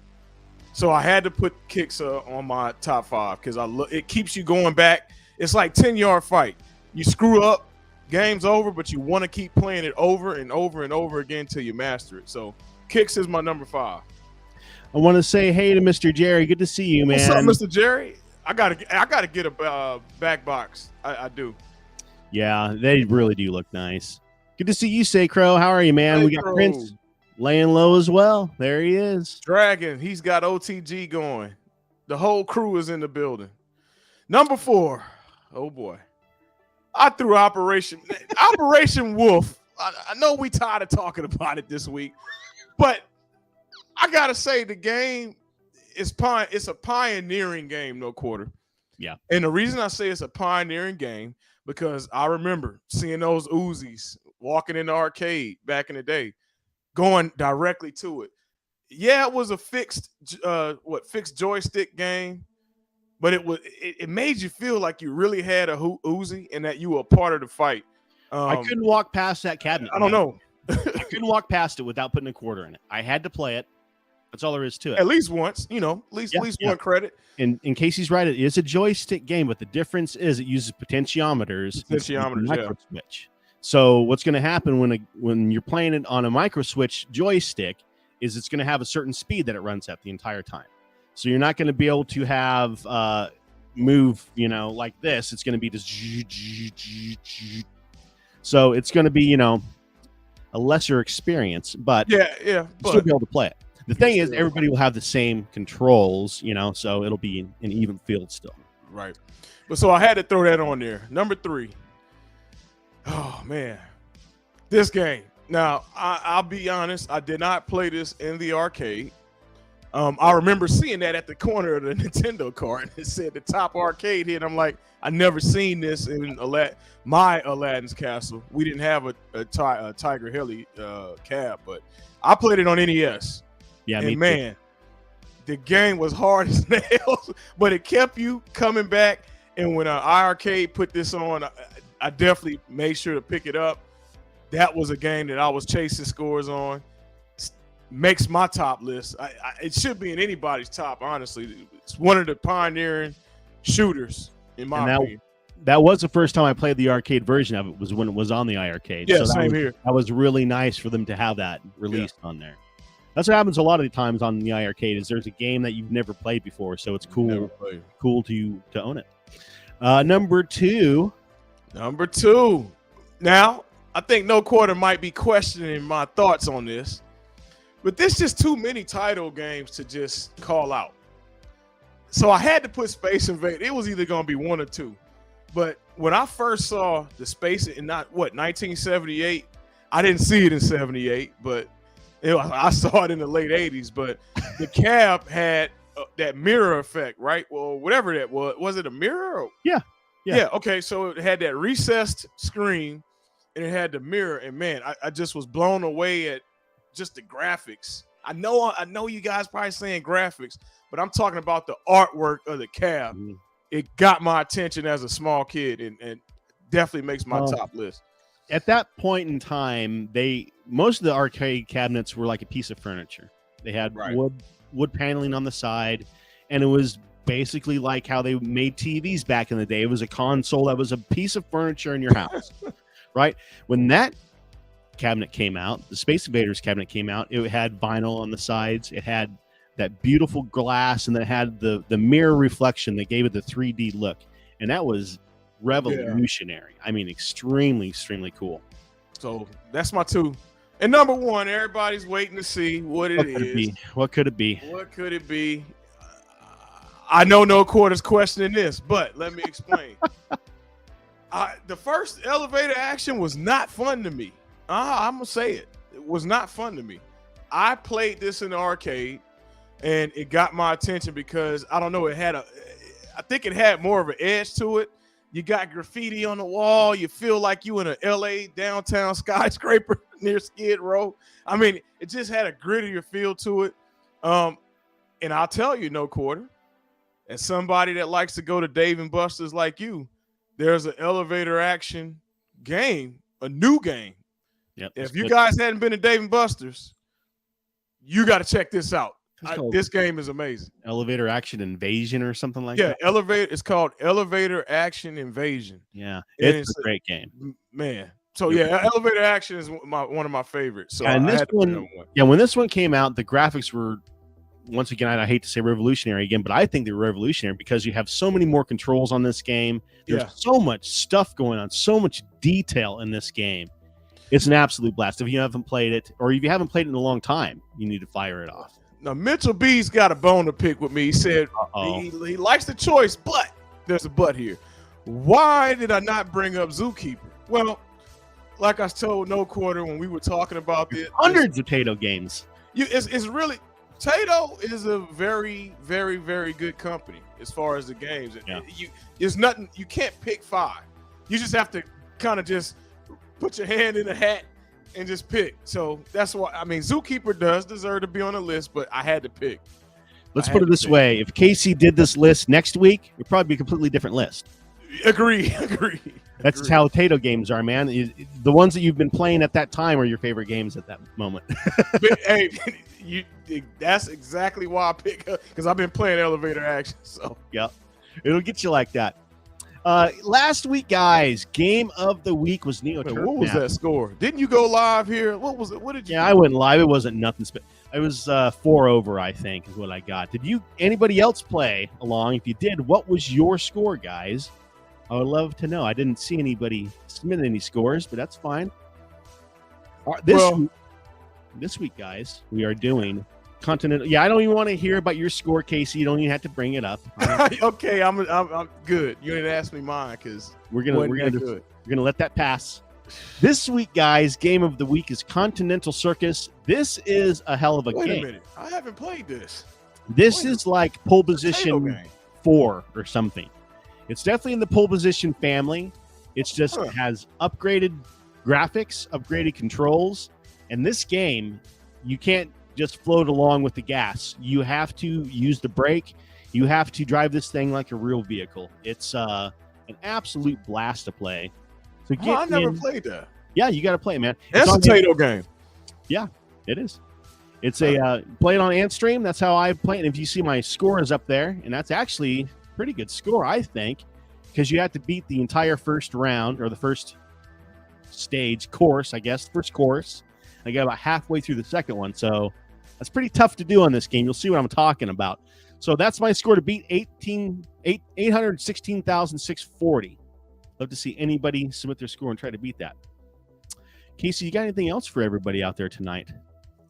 So I had to put kicks on my top 5 because it keeps you going back. It's like 10-yard fight. You screw up, game's over, but you want to keep playing it over and over and over again until you master it. So kicks is my number 5. I want to say hey to Mr. Jerry. Good to see you, man. What's up, Mr. Jerry? I gotta get a back box. I do. Yeah, they really do look nice. Good to see you, Say Crow. How are you, man? Hey, we got Crow. Prince laying low as well. There he is. Dragon, he's got OTG going. The whole crew is in the building. Number 4. Oh boy. I threw Operation Wolf. I know we tired of talking about it this week, but I gotta say the game it's a pioneering game, no quarter. Yeah. And the reason I say it's a pioneering game because I remember seeing those Uzis walking in the arcade back in the day, going directly to it. Yeah, it was a fixed joystick game, but it made you feel like you really had a Uzi and that you were a part of the fight. I couldn't walk past that cabinet. I don't know. I couldn't walk past it without putting a quarter in it. I had to play it. That's all there is to it. At least once, at least one credit. And in case he's right, it is a joystick game, but the difference is it uses potentiometers. Micro switch. So what's going to happen when you're playing it on a micro switch joystick is it's going to have a certain speed that it runs at the entire time. So you're not going to be able to have move, like this. It's going to be just. So it's going to be, a lesser experience, but still be able to play it. The thing is, everybody will have the same controls, so it'll be an even field still. Right. But so I had to throw that on there. Number 3. Oh, man. This game. Now, I'll be honest. I did not play this in the arcade. I remember seeing that at the corner of the Nintendo cart. It said the top arcade here. And I'm like, I never seen this in my Aladdin's Castle. We didn't have a Tiger Heli cab, but I played it on NES. Yeah, and man, the game was hard as nails, but it kept you coming back. And when iArcade put this on, I definitely made sure to pick it up. That was a game that I was chasing scores on. Makes my top list. It should be in anybody's top, honestly. It's one of the pioneering shooters, in my opinion. That was the first time I played the arcade version of it, was when it was on the iArcade. Yeah, same here. That was really nice for them to have that released on there. That's what happens a lot of the times on the iArcade is there's a game that you've never played before, so it's cool to own it. Number 2. Now, I think No Quarter might be questioning my thoughts on this, but there's just too many title games to just call out. So I had to put Space Invaders. It was either going to be 1 or 2. But when I first saw the Space in 1978, I didn't see it in 78, but I saw it in the late 80s, but the cab had that mirror effect, right? Well, whatever that was. Was it a mirror? Or? Yeah. Okay, so it had that recessed screen, and it had the mirror, and man, I just was blown away at just the graphics. I know you guys probably saying graphics, but I'm talking about the artwork of the cab. Mm-hmm. It got my attention as a small kid, and definitely makes my top list. At that point in time, most of the arcade cabinets were like a piece of furniture. They had wood paneling on the side, and it was basically like how they made TVs back in the day. It was a console that was a piece of furniture in your house, right? When that cabinet came out, the Space Invaders cabinet came out, it had vinyl on the sides. It had that beautiful glass, and then it had the mirror reflection that gave it the 3D look, and that was revolutionary. I mean, extremely, extremely cool. So that's my 2. And number one, everybody's waiting to see what it is. What could it be? What could it be? I know no quarter's questioning this, but let me explain. The first elevator action was not fun to me. I'm going to say it. It was not fun to me. I played this in the arcade, and it got my attention because, I don't know, I think it had more of an edge to it. You got graffiti on the wall. You feel like you in an LA downtown skyscraper near Skid Row. I mean, it just had a grittier feel to it. And I'll tell you, no quarter, as somebody that likes to go to Dave & Buster's like you, there's an elevator action game, a new game. Yep, if you guys hadn't been to Dave & Buster's, you got to check this out. This game is amazing. Elevator Action Invasion or something like that. Yeah, It's called Elevator Action Invasion. Yeah, it's a great game, man. So yeah, Elevator Action is one of my favorites. So and this one, when this one came out, the graphics were, once again, I hate to say revolutionary again, but I think they're revolutionary because you have so many more controls on this game. There's so much stuff going on, so much detail in this game. It's an absolute blast. If you haven't played it, or if you haven't played it in a long time, you need to fire it off. Now, Mitchell B's got a bone to pick with me. He said he likes the choice, but there's a but here. Why did I not bring up Zookeeper? Well, like I told No Quarter when we were talking about this, hundreds of Tato games. It's really, Tato is a very, very, very good company as far as the games. Yeah. There's nothing, you can't pick 5. You just have to kind of just put your hand in the hat and just pick. So that's why, I mean, Zookeeper does deserve to be on the list, but I had to pick. Let's put it this way. If Casey did this list next week, it'd probably be a completely different list. Agree. That's how Tato games are, man. The ones that you've been playing at that time are your favorite games at that moment. But, hey, that's exactly why I pick, because I've been playing Elevator Action. So yeah, it'll get you like that. Last week, guys, game of the week was Neo Turf. What was that score? Didn't you go live here? What was it? What did you? Yeah, I went live. It wasn't nothing. It was 4 over, I think, is what I got. Did anybody else play along? If you did, what was your score, guys? I would love to know. I didn't see anybody submit any scores, but that's fine. This week, guys, we are doing Continental. Yeah, I don't even want to hear about your score, Casey. You don't even have to bring it up. Okay, I'm good. You didn't ask me mine because we're gonna let that pass. This week, guys, game of the week is Continental Circus. This is a hell of a game. Wait a minute, I haven't played this. This is like pole position 4 or something. It's definitely in the pole position family. It's just it has upgraded graphics, upgraded controls, and this game you can't just float along with the gas. You have to use the brake. You have to drive this thing like a real vehicle. It's an absolute blast to play. So I never played that. Yeah, you got to play it, man. That's a Tato game. Yeah, it is. It's a play it on Antstream. That's how I play it. And if you see my score is up there, and that's actually a pretty good score, I think, because you have to beat the entire first round or the first course. First course. I got about halfway through the second one, so that's pretty tough to do on this game. You'll see what I'm talking about. So that's my score to beat 816,640. Love to see anybody submit their score and try to beat that. Casey, you got anything else for everybody out there tonight?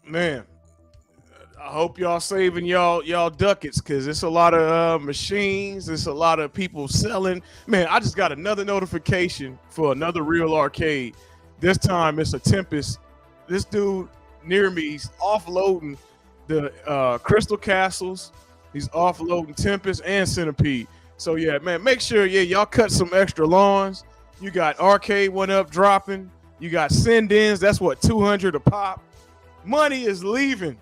Man, I hope y'all saving y'all ducats because it's a lot of machines. It's a lot of people selling. Man, I just got another notification for another real arcade. This time it's a Tempest. This dude near me, he's offloading the Crystal Castles. He's offloading Tempest and Centipede. So yeah, man, make sure y'all cut some extra lawns. You got Arcade 1-Up dropping. You got send-ins. That's what, 200 a pop. Money is leaving.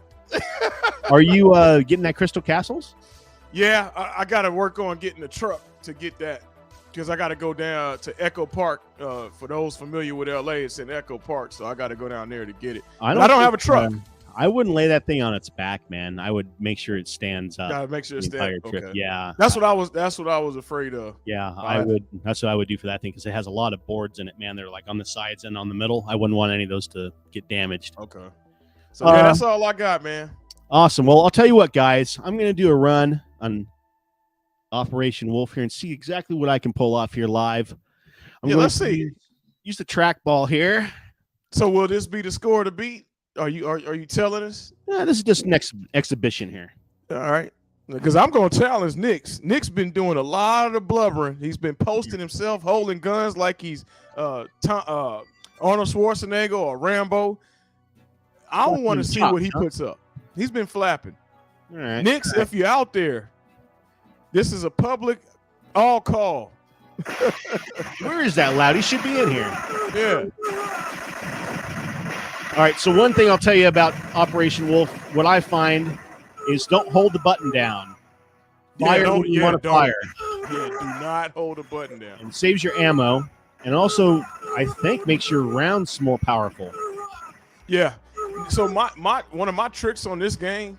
Are you getting that Crystal Castles? Yeah, I got to work on getting the truck to get that because I got to go down to Echo Park. For those familiar with LA, it's in Echo Park, so I got to go down there to get it. I don't have a truck. I wouldn't lay that thing on its back, man. I would make sure it stands up. Gotta make sure it stands. Okay. Yeah, that's what I was afraid of. Yeah, I would. That's what I would do for that thing because it has a lot of boards in it, man. They're like on the sides and on the middle. I wouldn't want any of those to get damaged. Okay. So yeah, that's all I got, man. Awesome. Well, I'll tell you what, guys. I'm gonna do a run on Operation Wolf here and see exactly what I can pull off here live. Let's see. Use the trackball here. So will this be the score to beat? Are you telling us? This is just next exhibition here. All right. Because I'm going to challenge Nick's. Nick's been doing a lot of the blubbering. He's been posting himself holding guns like he's Arnold Schwarzenegger or Rambo. I don't want to see what he puts up. He's been flapping. All right. Nick's, if you're out there, this is a public all call. Where is that loud? He should be in here. Yeah. All right. So one thing I'll tell you about Operation Wolf, what I find is don't hold the button down. Fire when you want to fire. Yeah, do not hold the button down. And saves your ammo, and also I think makes your rounds more powerful. Yeah. So my one of my tricks on this game,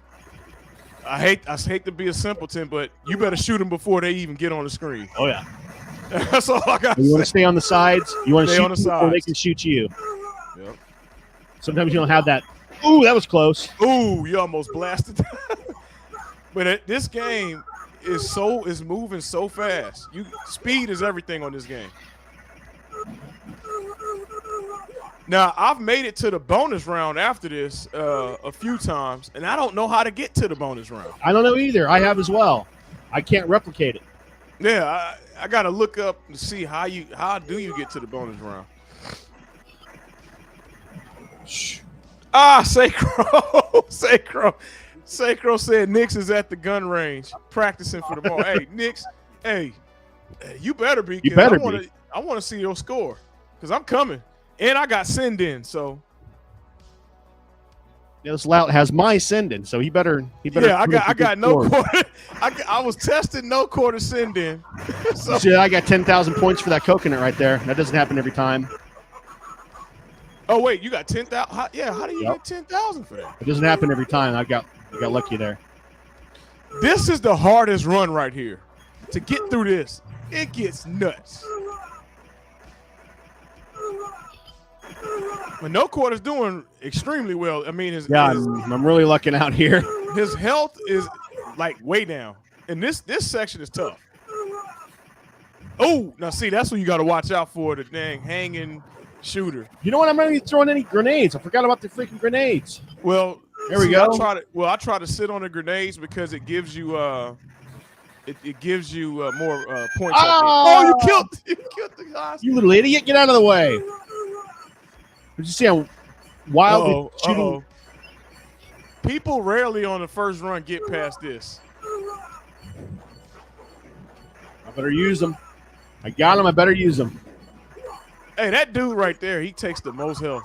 I hate to be a simpleton, but you better shoot them before they even get on the screen. Oh yeah. That's all I got. You want to stay on the sides. You want to shoot on the them before they sides. can shoot you. Yep. Sometimes you don't have that. Ooh, that was close. Ooh, you almost blasted. But this game is moving so fast. Speed is everything on this game. Now, I've made it to the bonus round after this a few times, and I don't know how to get to the bonus round. I don't know either. I have as well. I can't replicate it. Yeah, I got to look up and see how do you get to the bonus round. Shh. Sacro. Sacro said Nix is at the gun range practicing for the ball. Hey, Nix, hey, you better be. You better be. I want to see your score because I'm coming. And I got send in, so. Yeah, this lout has my sending, so he better. Yeah, I got no quarter. I was testing no quarter send in. So. See, I got 10,000 points for that coconut right there. That doesn't happen every time. Oh wait, you got 10,000? Yeah, how do you get 10,000 for that? It doesn't happen every time. I got lucky there. This is the hardest run right here. To get through this, it gets nuts. But no quarter's doing extremely well. I mean, I'm really lucking out here. His health is like way down, and this section is tough. Oh, now see, that's what you got to watch out for, the dang hanging shooter. You know what? I'm not even throwing any grenades. I forgot about the freaking grenades. Well, there we go. I try to sit on the grenades because it gives you it gives you more points. Oh, you killed the guys. You little idiot! Get out of the way. Did you see how wild shooting? People rarely on the first run get past this. I better use them. I got him. I better use them. Hey, that dude right there, he takes the most health.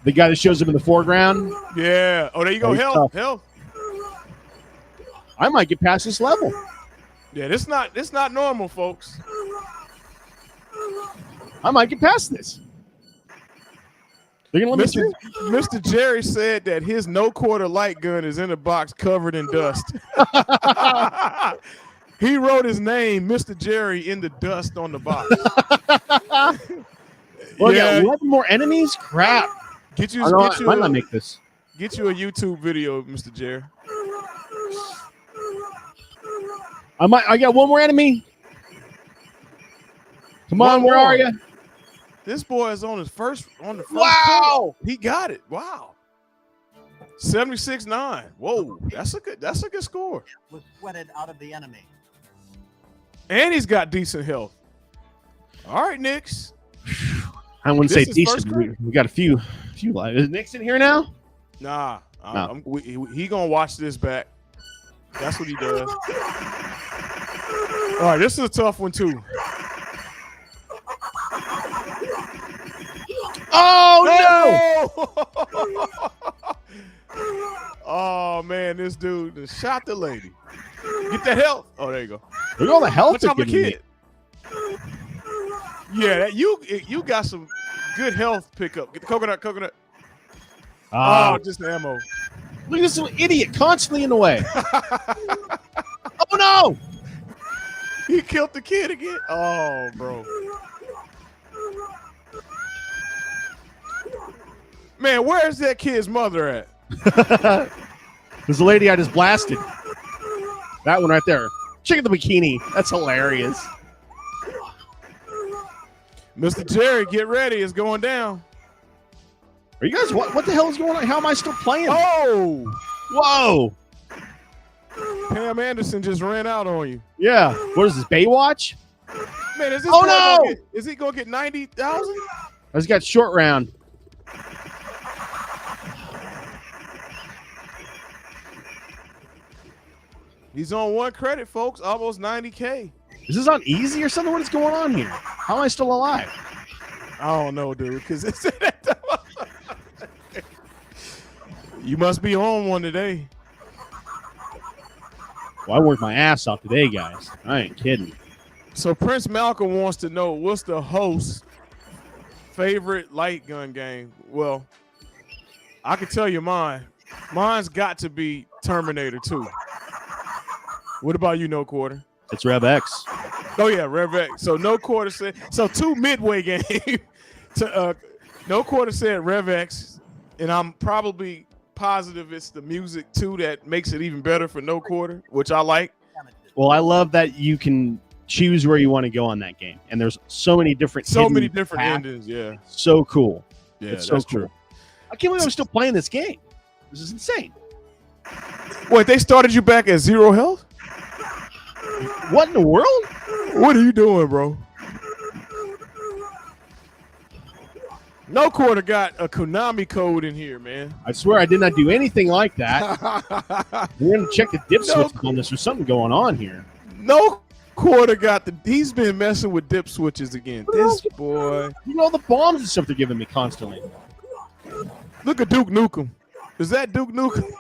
The guy that shows up in the foreground? Yeah. Oh, there you go. Health. I might get past this level. Yeah, this not normal, folks. I might get past this. They're gonna let me Mr. Jerry said that his no quarter light gun is in a box covered in dust. He wrote his name, Mr. Jerry, in the dust on the box. Well, yeah, 11 more enemies? Crap. I might not make this. Get you a YouTube video, Mr. Jerry. I got one more enemy. Come on, where are you? This boy is on the first. Wow! Quarter. He got it. Wow. 76-9. Whoa, that's a good score. Was sweated out of the enemy. And he's got decent health. All right, Nix. I wouldn't say decent. We got a few lives. Is Nix in here now? Nah. No. He gonna watch this back. That's what he does. All right, this is a tough one too. Oh no! Oh man, this dude just shot the lady. Get the health. Oh, there you go. Look at all the health they're giving me. Yeah, you got some good health pickup. Get the coconut. Just the ammo. Look at this little idiot constantly in the way. Oh no! He killed the kid again. Oh, bro. Man, where is that kid's mother at? There's the lady I just blasted. That one right there. Check out the bikini. That's hilarious. Mr. Jerry, get ready. It's going down. Are you guys, what the hell is going on? How am I still playing? Oh! Whoa! Pam Anderson just ran out on you. Yeah. What is this, Baywatch? Man, is this Oh, no! Is he going to get 90,000? I just got short round. He's on one credit, folks. Almost 90K. Is this on easy or something? What is going on here? How am I still alive? I don't know, dude, because it's you must be on one today. Well, I worked my ass off today, guys. I ain't kidding. So Prince Malcolm wants to know, what's the host's favorite light gun game? Well, I can tell you mine. Mine's got to be Terminator 2. What about you, No Quarter? It's Rev X. Oh yeah, Rev X. So No Quarter said, so 2 midway game. No Quarter said Rev X, and I'm probably positive it's the music too that makes it even better for No Quarter, which I like. Well, I love that you can choose where you want to go on that game, and there's so many different paths. endings. Yeah, so cool. yeah, it's so that's cool. true. I can't believe I'm still playing this game. This is insane. Wait, they started you back at 0 health? What in the world? What are you doing, bro? No Quarter got a Konami code in here, man. I swear I did not do anything like that. We're going to check the dip switches on this. There's something going on here. No Quarter got he's been messing with dip switches again. This boy. You know all the bombs and stuff they're giving me constantly. Look at Duke Nukem. Is that Duke Nukem?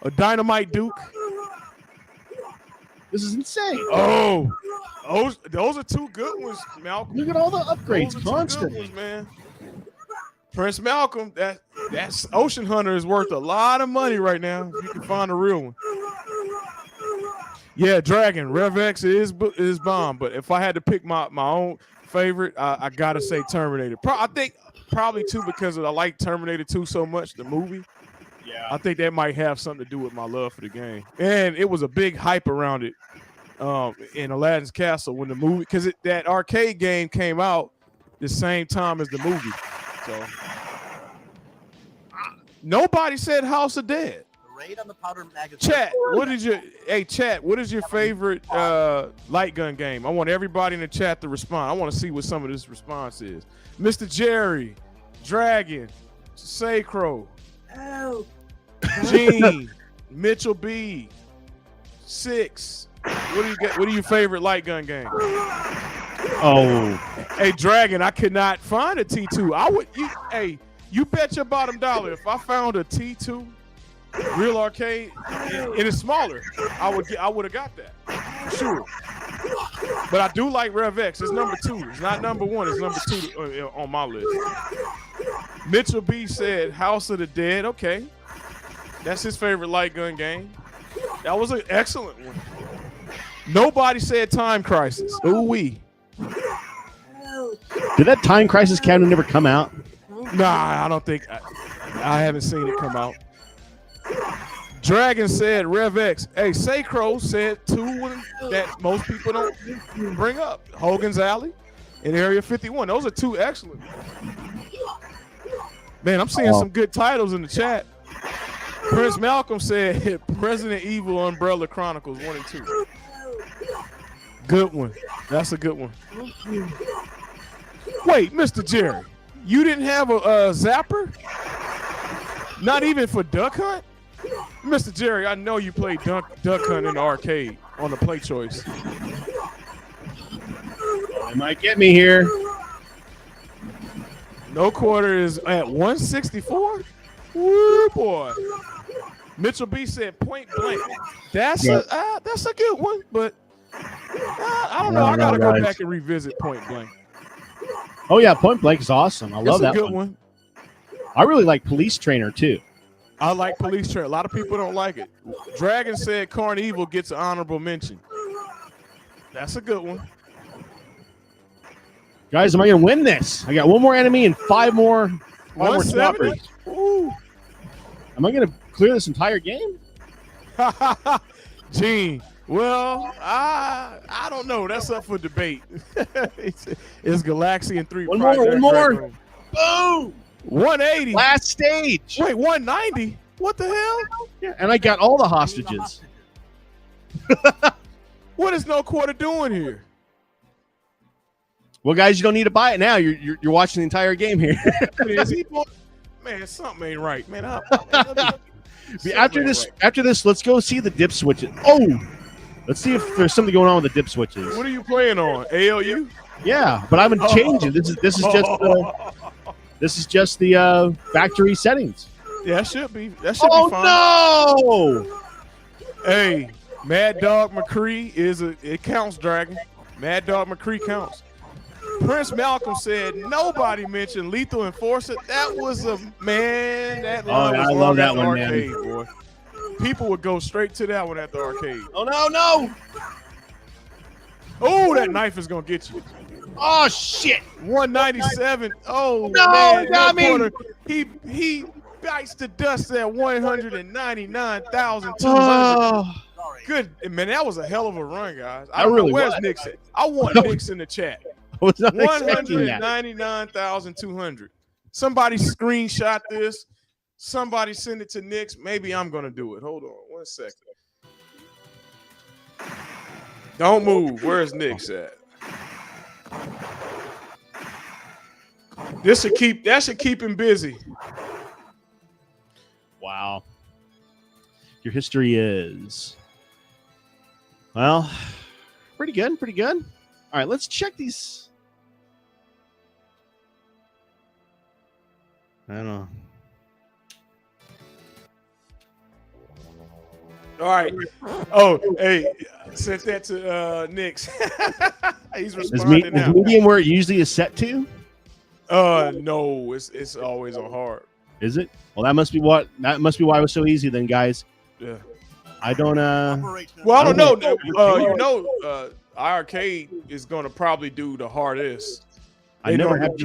A Dynamite Duke? This is insane. Oh, those are 2 good ones, Malcolm. Look at all the upgrades Those are 2 constantly. good ones, man. Prince Malcolm, that's Ocean Hunter is worth a lot of money right now. If you can find a real one. Yeah, Dragon, Rev X is bomb, but if I had to pick my own favorite, I gotta say Terminator. I think probably too because I like Terminator 2 so much, the movie. Yeah. I think that might have something to do with my love for the game. And it was a big hype around it in Aladdin's Castle when the movie, because that arcade game came out the same time as the movie. So nobody said House of Dead. Raid on the powder magazine. Chat, what is your favorite light gun game? I want everybody in the chat to respond. I want to see what some of this response is. Mr. Jerry, Dragon, Sacro, Gene, Mitchell B, 6. What are your favorite light gun game? Oh. Hey, Dragon, I could not find a T2. You bet your bottom dollar if I found a T2 real arcade and it's smaller, I would have got that for sure. But I do like Rev X. It's number 2. It's not number 1. It's number 2 on my list. Mitchell B said House of the Dead. Okay, that's his favorite light gun game. That was an excellent one. Nobody said Time Crisis. Ooh wee. Did that Time Crisis cabinet never come out? Nah, I don't think. I haven't seen it come out. Dragon said Rev X. Hey, Sacro said 2 that most people don't bring up. Hogan's Alley and Area 51. Those are 2 excellent. Man, I'm seeing some good titles in the chat. Prince Malcolm said Resident Evil Umbrella Chronicles 1 and 2. Good one. That's a good one. Wait, Mr. Jerry, you didn't have a zapper? Not even for Duck Hunt? Mr. Jerry, I know you played Duck Hunt in the arcade on the Play Choice. They might get me here. No Quarter is at 164. Woo, boy. Mitchell B said Point Blank. That's a good one, but I don't know. I gotta go back and revisit Point Blank. Oh yeah, Point Blank is awesome. I love that That's a good one. I really like Police Trainer too. I like Police Trainer. A lot of people don't like it. Dragon said Carnival gets an honorable mention. That's a good one. Guys, am I going to win this? I got 1 more enemy and 5 more swappers. Ooh. Am I going to clear this entire game? Gene, Well, I don't know. That's up for debate. It's Galaxy and 3. One more. Boom! 180. Last stage. Wait, 190? What the hell? Yeah, and I got all the hostages. What is No Quarter doing here? Well, guys, you don't need to buy it now. You're watching the entire game here. Man, something ain't right, man. After this, let's go see the dip switches. Oh, let's see if there's something going on with the dip switches. What are you playing on? ALU? Yeah, but I've been changing. This is just the factory settings. Yeah, that should be fine. No! Hey, Mad Dog McCree it counts, Dragon. Mad Dog McCree counts. Prince Malcolm said nobody mentioned Lethal Enforcer. That was a man. That line was I love that one, arcade, man. boy. People would go straight to that one at the arcade. Oh no! Oh, that knife is gonna get you. Oh shit! 197. Oh No, man, got me. Quarter, he bites the dust at 199,200. Oh, Good man, that was a hell of a run, guys. That really where's was. Nix at? I want Nix in the chat. I was not expecting that. 199,200. Somebody screenshot this. Somebody send it to Nix. Maybe I'm gonna do it. Hold on 1 second. Don't move. Where's Nix at? That should keep him busy. Wow. Your history is, well, pretty good. All right, let's check these. I don't know. All right. Oh, hey, sent that to Nix. He's responding now. Is medium where it usually is set to? No, it's always on hard. Is it? Well, that must be why it was so easy then, guys. Yeah. I don't Well, I don't know. Arcade is going to probably do the hardest. I never have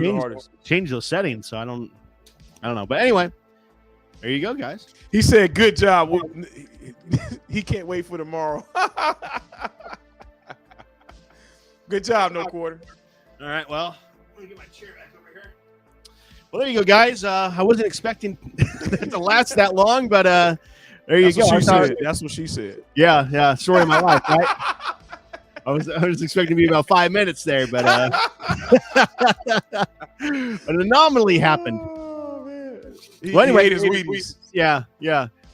changed those settings, so I don't know. But anyway, there you go, guys. He said, "Good job." He can't wait for tomorrow. Good job, No Quarter. All right, well, let me get my chair back over here. Well, there you go, guys. I wasn't expecting it to last that long, but there you go. That's what she said. Yeah. Story of my life, right? I was expecting to be about 5 minutes there, but an anomaly happened. Oh, man. Well, anyway, his Wheaties. Yeah.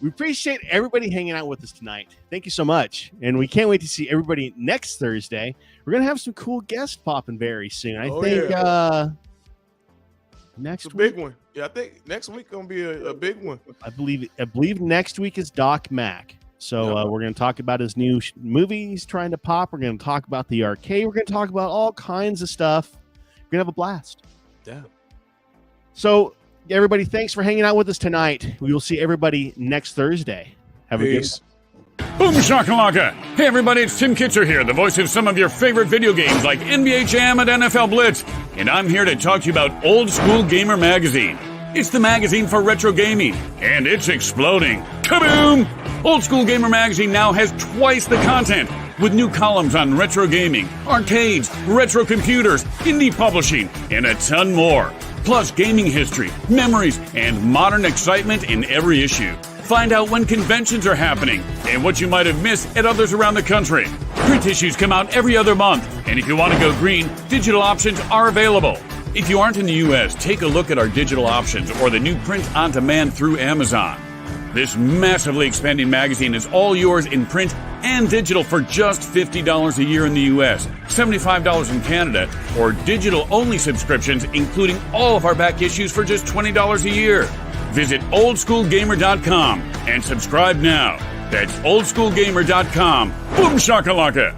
We appreciate everybody hanging out with us tonight. Thank you so much. And we can't wait to see everybody next Thursday. We're going to have some cool guests popping very soon. I think next week. Big one. Yeah, I think next week going to be a big one. I believe next week is Doc Mack. So we're going to talk about his new movie he's trying to pop. We're going to talk about the arcade. We're going to talk about all kinds of stuff. We're going to have a blast. Yeah. So everybody, thanks for hanging out with us tonight. We will see everybody next Thursday. Have a good one. Boom shakalaka! Hey everybody, it's Tim Kitzer here, the voice of some of your favorite video games like NBA Jam and NFL Blitz. And I'm here to talk to you about Old School Gamer Magazine. It's the magazine for retro gaming, and it's exploding. Kaboom! Old School Gamer Magazine now has twice the content, with new columns on retro gaming, arcades, retro computers, indie publishing, and a ton more. Plus gaming history, memories, and modern excitement in every issue. Find out when conventions are happening and what you might have missed at others around the country. Print issues come out every other month, and if you want to go green, digital options are available. If you aren't in the U.S., take a look at our digital options or the new print on demand through Amazon. This massively expanding magazine is all yours in print and digital for just $50 a year in the U.S., $75 in Canada, or digital-only subscriptions, including all of our back issues for just $20 a year. Visit oldschoolgamer.com and subscribe now. That's oldschoolgamer.com. Boom shakalaka!